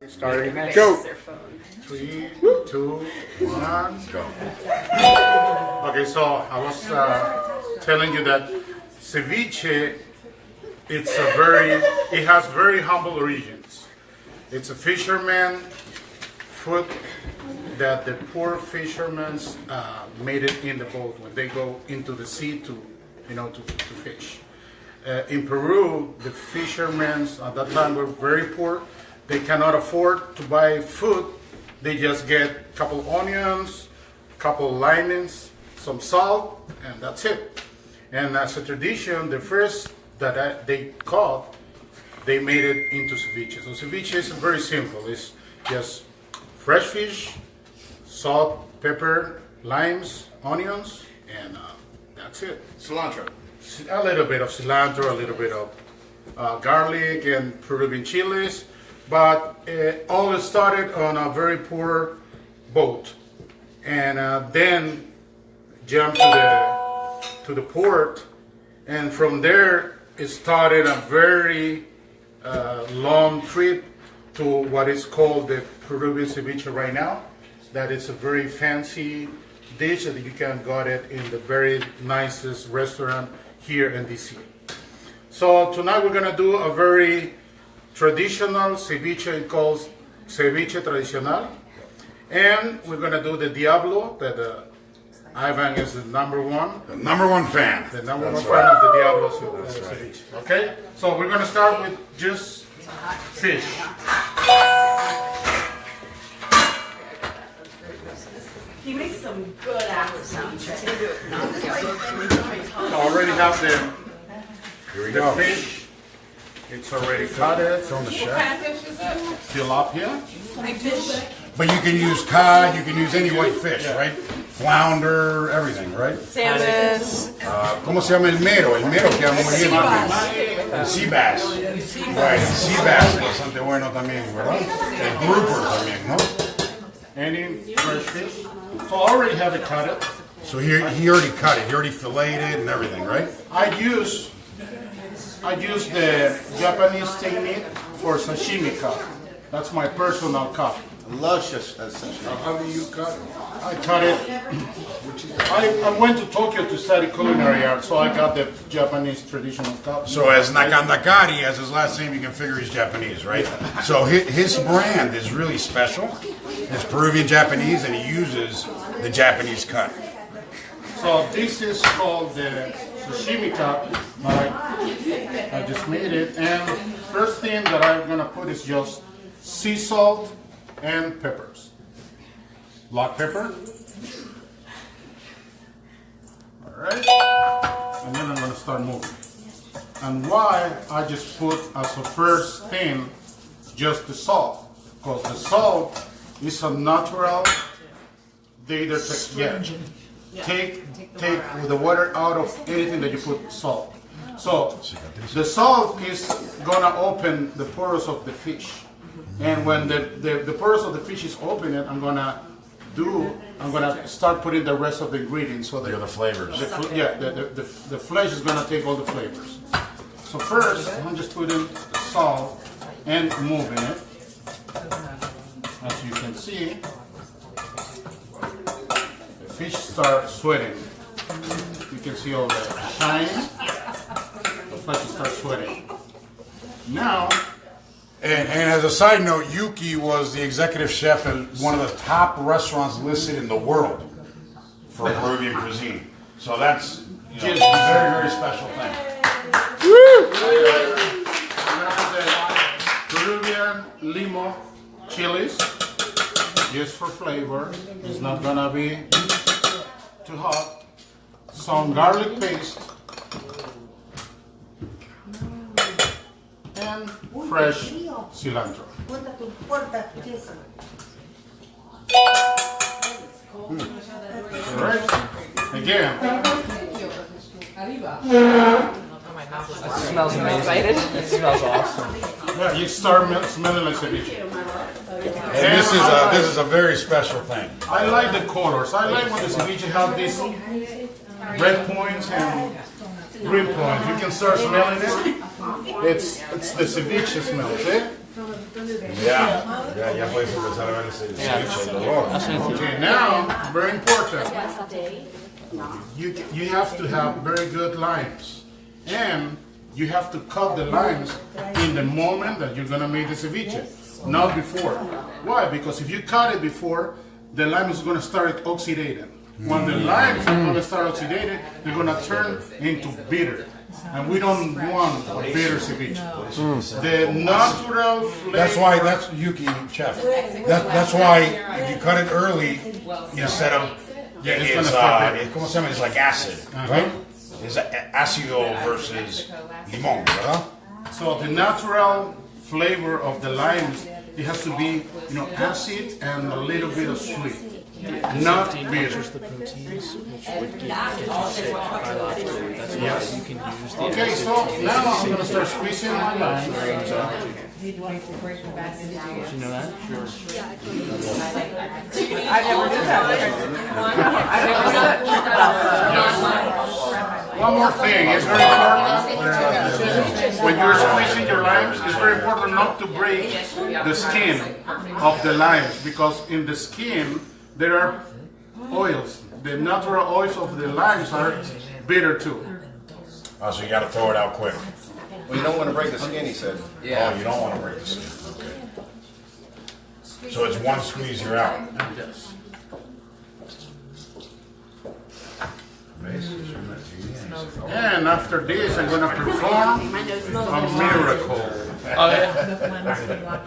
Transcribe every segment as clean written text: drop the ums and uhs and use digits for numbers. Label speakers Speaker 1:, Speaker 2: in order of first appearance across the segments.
Speaker 1: Starting, go!
Speaker 2: 3, 2, 1, go. Okay, so I was telling you that ceviche, it has very humble origins. It's a fisherman food that the poor fishermen made it in the boat when they go into the sea to fish. In Peru, the fishermen at that time were very poor. They cannot afford to buy food. They just get a couple onions, a couple lemons, some salt, and that's it. And as a tradition, the first that they caught, they made it into ceviche. So ceviche is very simple. It's just fresh fish, salt, pepper, limes, onions, and that's it.
Speaker 1: Cilantro.
Speaker 2: A little bit of cilantro, a little bit of garlic and Peruvian chilies. But all started on a very poor boat, and then jumped to the port, and from there it started a very long trip to what is called the Peruvian ceviche right now. That is a very fancy dish that you can get it in the very nicest restaurant here in DC. So tonight we're gonna do a very traditional ceviche. It calls ceviche tradicional, and we're gonna do the Diablo that Ivan is the number one
Speaker 1: fan.
Speaker 2: The number one fan of the Diablo ceviche. Okay, so we're gonna start with just fish.
Speaker 3: He makes some good apple sounds.
Speaker 2: I already have the fish. It's already cut. It's on the chef. Tilapia.
Speaker 1: But you can use cod, you can use any white fish, right? Flounder, everything, right?
Speaker 3: Salmon.
Speaker 1: ¿Cómo se llama el mero? El mero queda muy bien también. El sea bass. Right, el sea bass es bastante bueno también, ¿verdad? El grouper también, ¿no?
Speaker 2: Any fresh fish. So I already have it cut.
Speaker 1: So he already cut it, he already filleted it and everything, right?
Speaker 2: I use the Japanese technique for sashimi cut. That's my personal cut.
Speaker 4: I love sashimi.
Speaker 2: How do you cut it? I cut it. I went to Tokyo to study culinary art, so I got the Japanese traditional cut.
Speaker 1: So as Nakandakari, as his last name, you can figure he's Japanese, right? So his brand is really special. It's Peruvian Japanese, and he uses the Japanese cut.
Speaker 2: So this is called the sashimi cut. I just made it, and first thing that I'm gonna put is just sea salt and peppers. Black pepper. All right, and then I'm gonna start moving. And why I just put as a first thing just the salt, because the salt is a natural. They either take the water out of anything that you put salt. So the salt is gonna open the pores of the fish, and when the pores of the fish is open, I'm gonna start putting the rest of the ingredients. So
Speaker 1: The other flavors.
Speaker 2: The flesh is gonna take all the flavors. So first, I'm just putting the salt and moving it. As you can see, the fish starts sweating. You can see all the shine. The flesh starts sweating. Now,
Speaker 1: And as a side note, Yuki was the executive chef at one of the top restaurants listed in the world for Peruvian cuisine. So that's a very, very special thing.
Speaker 2: Peruvian limo chilies, just for flavor. It's not gonna be too hot. Some garlic paste and fresh cilantro. Alright, again.
Speaker 3: It smells amazing. It smells awesome.
Speaker 2: Yeah, you start smelling like ceviche.
Speaker 1: And this is a very special thing.
Speaker 2: I like the colors. I like when the ceviche have these red points and green points. You can start smelling it. It's the ceviche smell, see?
Speaker 1: Ya puedes empezar a ver el ceviche, el olor.
Speaker 2: Okay, now, very important. You have to have very good limes. And you have to cut the limes in the moment that you're gonna make the ceviche, not before. Why? Because if you cut it before, the lime is gonna start oxidating. When the limes are gonna start oxidating, they're gonna turn into bitter. And we don't want bitter ceviche. The natural flavor.
Speaker 1: That's Yuki, chef. That's why if you cut it early, instead of, ¿cómo se llama? It's like acid, right? It's ácido versus limón, ¿verdad?
Speaker 2: So the natural flavor of the limes, it has to be, acid and a little bit of sweet. Not bitter.
Speaker 3: The proteins, which would get sick biologically. That's why you can use the
Speaker 2: Okay, so now I'm going to start squeezing my limes.
Speaker 3: Did you know that? Sure.
Speaker 5: I never did that. I never did.
Speaker 2: One more thing, it's very important when you're squeezing your limes, it's very important not to break the skin of the limes, because in the skin there are oils. The natural oils of the limes are bitter too.
Speaker 1: Oh, so you got to throw it out quick.
Speaker 4: Well, you don't want to break the skin, he said.
Speaker 1: Oh, you don't want to break the skin. Okay. So it's one squeeze, you're out.
Speaker 2: Yes. And after this, I'm going to perform a miracle.
Speaker 3: Oh, yeah.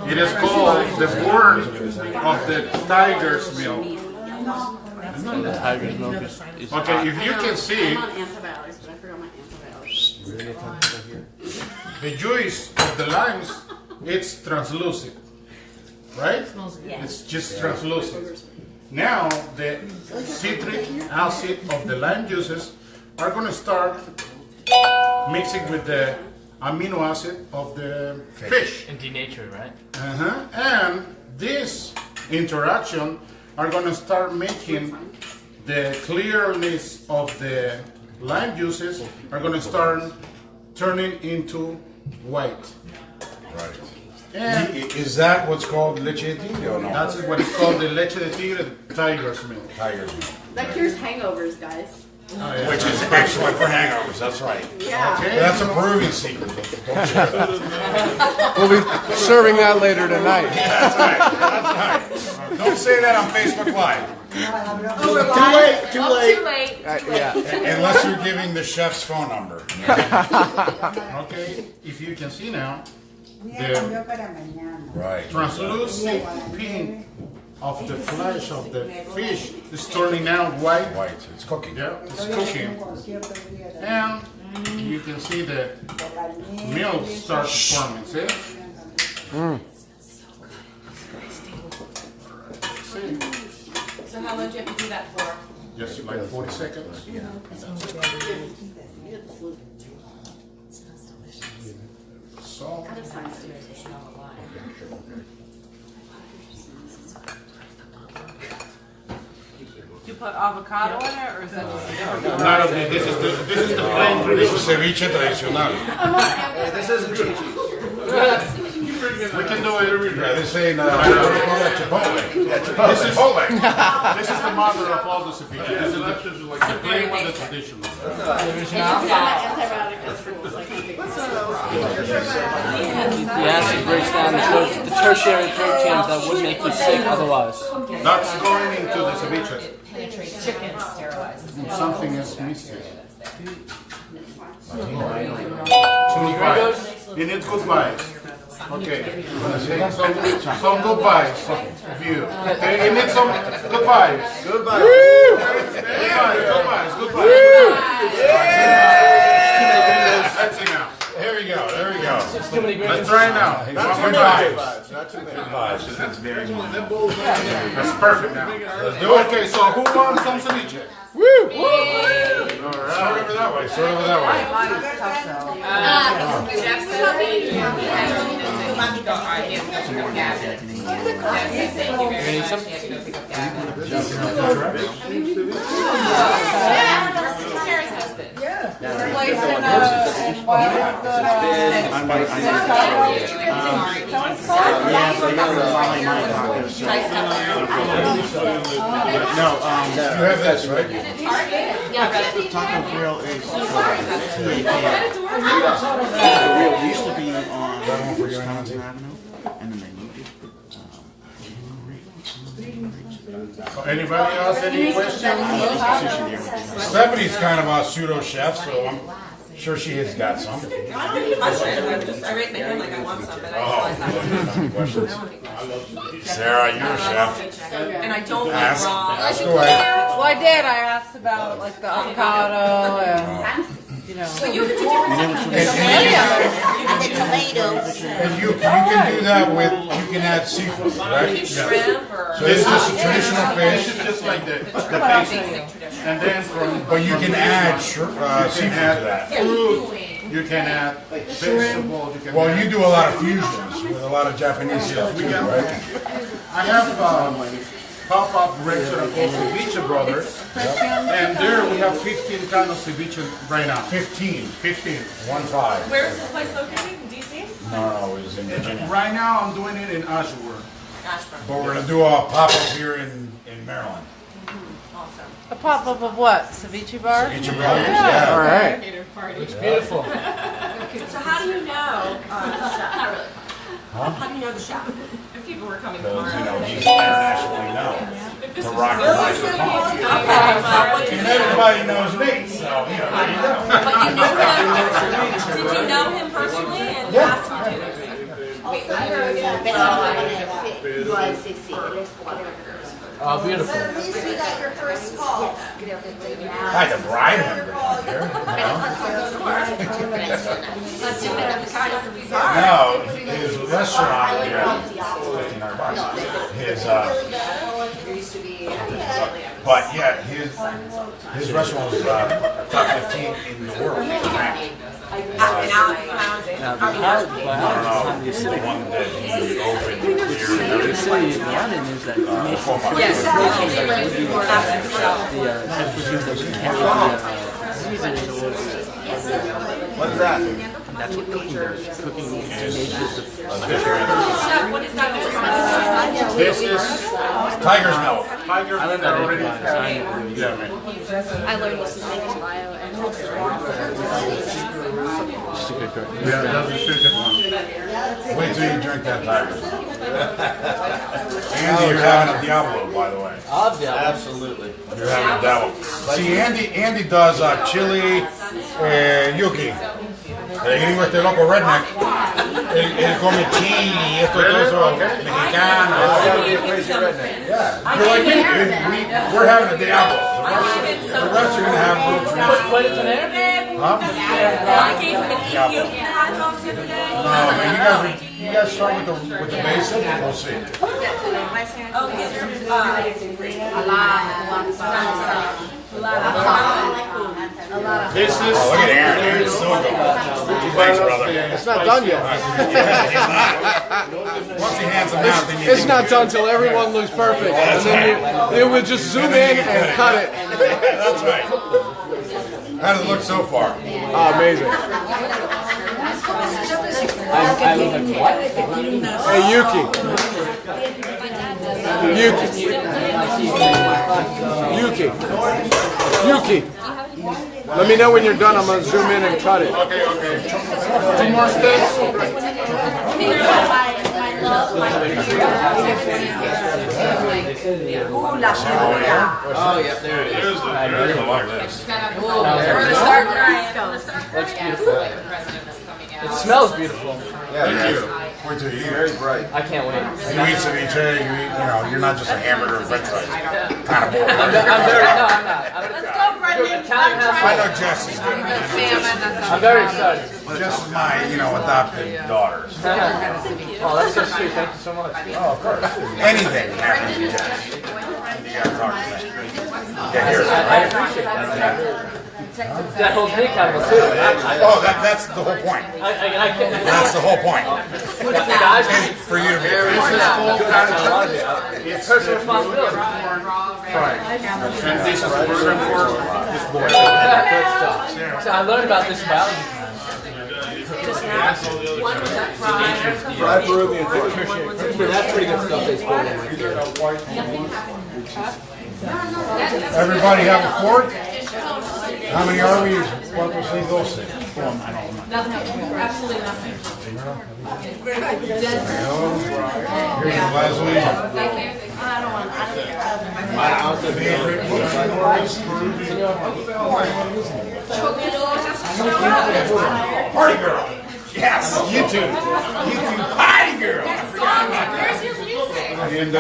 Speaker 2: It is called the burn of the tiger's milk.
Speaker 3: The tiger's milk is
Speaker 2: Okay, if you can see,
Speaker 6: I'm on antibiotics, but I forgot my antibiotics.
Speaker 2: the juice of the limes, it's translucent, right? It's just translucent. Now, the citric acid of the lime juices are going to start mixing with the amino acid of the fish.
Speaker 3: and denatured, right?
Speaker 2: And this interaction are going to start making the clearness of the lime juices are going to start turning into white.
Speaker 1: Right.
Speaker 2: And
Speaker 1: Is that what's called leche de tigre or no?
Speaker 2: that's what is called the leche de tigre, tiger's milk.
Speaker 1: Tiger's milk.
Speaker 6: That cures hangovers, guys.
Speaker 1: Which is excellent for hangovers, that's right.
Speaker 6: Yeah.
Speaker 2: Okay.
Speaker 1: That's a Peruvian secret. Don't share that.
Speaker 7: We'll be serving that later tonight.
Speaker 1: That's right. Don't say that on Facebook Live.
Speaker 6: Too late.
Speaker 7: Yeah.
Speaker 1: Unless you're giving the chef's phone number.
Speaker 2: Okay, if you can see now, the
Speaker 1: Right.
Speaker 2: translucent pink of the flesh of the fish is turning now white.
Speaker 1: White. It's cooking.
Speaker 2: Yeah, it's cooking. And you can see the milk starts forming, see? See?
Speaker 5: So how long do you have to do that for?
Speaker 2: Just like 40 seconds. So,
Speaker 5: You put avocado in it, or is that just
Speaker 2: none of this is the plain
Speaker 1: This is
Speaker 2: tradition.
Speaker 1: ceviche tradicional.
Speaker 4: This isn't cheap.
Speaker 2: We can do it.
Speaker 1: Yeah, this ain't, what do you call that, Chipotle?
Speaker 2: This is
Speaker 1: Chipotle.
Speaker 2: this is the mother of all the ceviche. This is the plain one, the traditional.
Speaker 3: The acid breaks down the tertiary proteins that would make you sick otherwise.
Speaker 2: That's going into the ceviche.
Speaker 5: chicken sterilized?
Speaker 2: Something is missing. Two bites. You need good bites. Okay. Some good bites of you. Okay, you need some good bites. Good bites. Good bites. Good bites. That's enough.
Speaker 1: There we go, there we go.
Speaker 3: Too many
Speaker 2: Let's try it now.
Speaker 4: Not too
Speaker 2: Good
Speaker 4: many
Speaker 2: bites.
Speaker 4: not too many.
Speaker 2: That's perfect now.
Speaker 1: Let's do it.
Speaker 2: Okay, so who wants some ceviche?
Speaker 1: Sort over that way, sort over that way.
Speaker 5: Mine's tough though.
Speaker 6: Jeff said that he had to do this.
Speaker 1: No, you have this, right?
Speaker 8: Taco Grill is the Grill used to be on Wisconsin Avenue, and then they moved it.
Speaker 2: Anybody else, any questions?
Speaker 1: Stephanie's kind of a pseudo chef, so I'm sure she has got some.
Speaker 5: I raised my hand like I want some, but I realized
Speaker 1: Sarah, you're a chef.
Speaker 5: and I don't like
Speaker 1: Ask,
Speaker 5: raw.
Speaker 1: ask away.
Speaker 5: Well, I did. I asked about like the avocado and you know. But you can do
Speaker 6: And the tomatoes.
Speaker 1: And you can do that with, you can add seafood, right?
Speaker 5: shrimp or.
Speaker 1: So this is just a traditional
Speaker 2: This
Speaker 1: fish,
Speaker 2: is just like the basic. And then from,
Speaker 1: but you can add seafood to that.
Speaker 2: fruit, you can add vegetables, you can
Speaker 1: Well,
Speaker 2: add.
Speaker 1: you do a lot of fusions with a lot of Japanese stuff too, right?
Speaker 2: I have pop-up restaurant called Ceviche Brothers. And there we have 15 kind of ceviche right now.
Speaker 1: 15,
Speaker 2: 15.
Speaker 1: 1-5.
Speaker 5: Where is this place located? In DC?
Speaker 1: No, it was in Virginia.
Speaker 2: Right now I'm doing it in Ashburn.
Speaker 5: Ashburn.
Speaker 1: But we're gonna do a pop-up here in Maryland.
Speaker 5: Awesome.
Speaker 9: A pop-up of what? Ceviche bar?
Speaker 1: Each of brothers, yeah.
Speaker 7: All right.
Speaker 3: It's beautiful.
Speaker 5: So how do you know the chef? How do you know the chef? If people were coming
Speaker 1: Because,
Speaker 5: tomorrow.
Speaker 1: he's internationally known to rock the microphone.
Speaker 5: Okay,
Speaker 1: And everybody knows me, so, there you go.
Speaker 5: but you knew him. Did you know him personally and asked him to?
Speaker 3: Oh, beautiful.
Speaker 6: At least we got your first call.
Speaker 1: I had to bribe him to come here, No, his restaurant here, $1,500. But yeah, his restaurant was top 15 in the world.
Speaker 3: Now, the
Speaker 1: No, the one that he opened here.
Speaker 3: the city of London is that the nation
Speaker 5: Yes.
Speaker 4: What is that?
Speaker 3: that's what cooking does. Cooking changes the
Speaker 5: Chef, what is that?
Speaker 2: This is
Speaker 1: Tiger's milk.
Speaker 2: Tiger
Speaker 3: I learned
Speaker 2: that
Speaker 3: that
Speaker 2: already.
Speaker 3: in
Speaker 2: Yeah, man.
Speaker 6: I learned what's in his bio and
Speaker 2: Yeah, that's the second one.
Speaker 1: Wait till you drink that Tiger's milk. Andy, you're having a Diablo, by the way.
Speaker 4: Absolutely.
Speaker 1: You're having a Diablo. See, Andy does chili yuki. El gringo este loco redneck. Él come chili, esto y todo eso mexicano. Yeah, you're like me. We're having a Diablo. The rest are gonna have little treats.
Speaker 3: Put it in there?
Speaker 1: Huh?
Speaker 5: I gave him an Ethiopian hot sauce the other day.
Speaker 1: No, man, you guys start with the basic and we'll see.
Speaker 5: Oh, yes.
Speaker 2: This is.
Speaker 1: Oh, look at Aaron. It's so good. Thanks, brother.
Speaker 7: It's not done yet.
Speaker 1: Once he hands them out, then you
Speaker 7: It's not done till everyone looks perfect. And then we'll just zoom in and cut it.
Speaker 1: That's right. How does it look so far?
Speaker 7: Oh, amazing.
Speaker 3: I look like what?
Speaker 7: Hey, Yuki. Yuki. Let me know when you're done. I'm going to zoom in and cut it.
Speaker 2: Okay. 2 more steps.
Speaker 4: Oh, yeah, there it is.
Speaker 1: You're gonna like this.
Speaker 3: Looks beautiful. It smells beautiful.
Speaker 1: Wait till you eat
Speaker 4: Very
Speaker 1: it.
Speaker 4: bright.
Speaker 3: I can't wait.
Speaker 1: You eat ceviche, you're not just a hamburger and french fries. Kind of boring.
Speaker 3: I'm very, no, I'm not. Italian house.
Speaker 1: I know Jess is good.
Speaker 3: I'm very excited.
Speaker 1: Jess is my, adopted daughter.
Speaker 3: Oh, that's so sweet. Thank you so much.
Speaker 1: Oh, of course. Anything happens to Jess. You gotta talk to that. Yeah, here's
Speaker 3: I appreciate that. That holds me accountable too.
Speaker 1: Oh, that's the whole point.
Speaker 3: I can't.
Speaker 1: That's the whole point.
Speaker 3: If the guys
Speaker 1: For you to be.
Speaker 3: it's personal responsibility.
Speaker 2: And this is program for this boy.
Speaker 3: So I learned about this in biology.
Speaker 7: Fried Peruvian fish. That's pretty good stuff they spoiled right there.
Speaker 1: Everybody have a fork? How many are we? ¿Cuántos hay 12?
Speaker 5: Absolutely nothing.
Speaker 1: Here's the last one.
Speaker 5: Thank you. I don't want.
Speaker 1: Party girl. Yes, you two. Party girl.
Speaker 5: Where's your music?
Speaker 1: And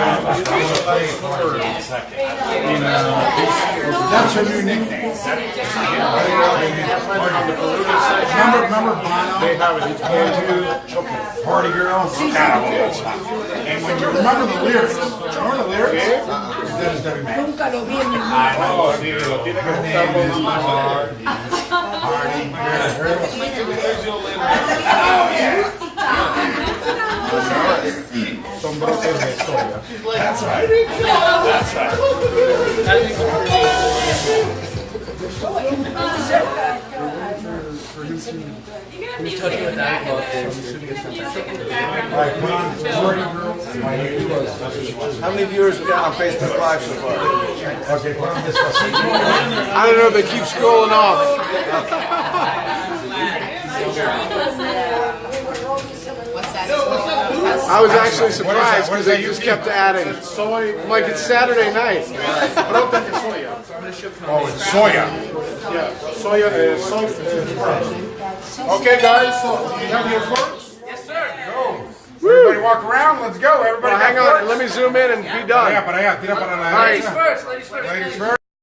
Speaker 1: that's her new nickname. Remember Bono? They have it. Party girl. And when you remember the lyrics, remember the lyrics? That is Debbie May.
Speaker 6: Nunca lo vi en mi vida.
Speaker 1: Party girl. Son brotes de historia. That's right. That's right. Alright, put on Party Girl.
Speaker 7: How many viewers we got on Facebook Live so far?
Speaker 1: Okay, put on this one.
Speaker 7: I don't know, they keep scrolling off. I was actually surprised because they just kept adding. I'm like, it's Saturday night.
Speaker 2: I don't think it's soya.
Speaker 1: Oh, it's soya.
Speaker 2: Yeah, soya is Okay, guys, so you have your forks?
Speaker 1: Everybody walk around. Let's go. Everybody
Speaker 7: Well, hang
Speaker 1: got
Speaker 7: on,
Speaker 1: forks?
Speaker 7: let me zoom in and be done.
Speaker 1: Para allá, tira para la
Speaker 7: All right.
Speaker 1: derecha.
Speaker 3: First, ladies first.
Speaker 1: Ladies first.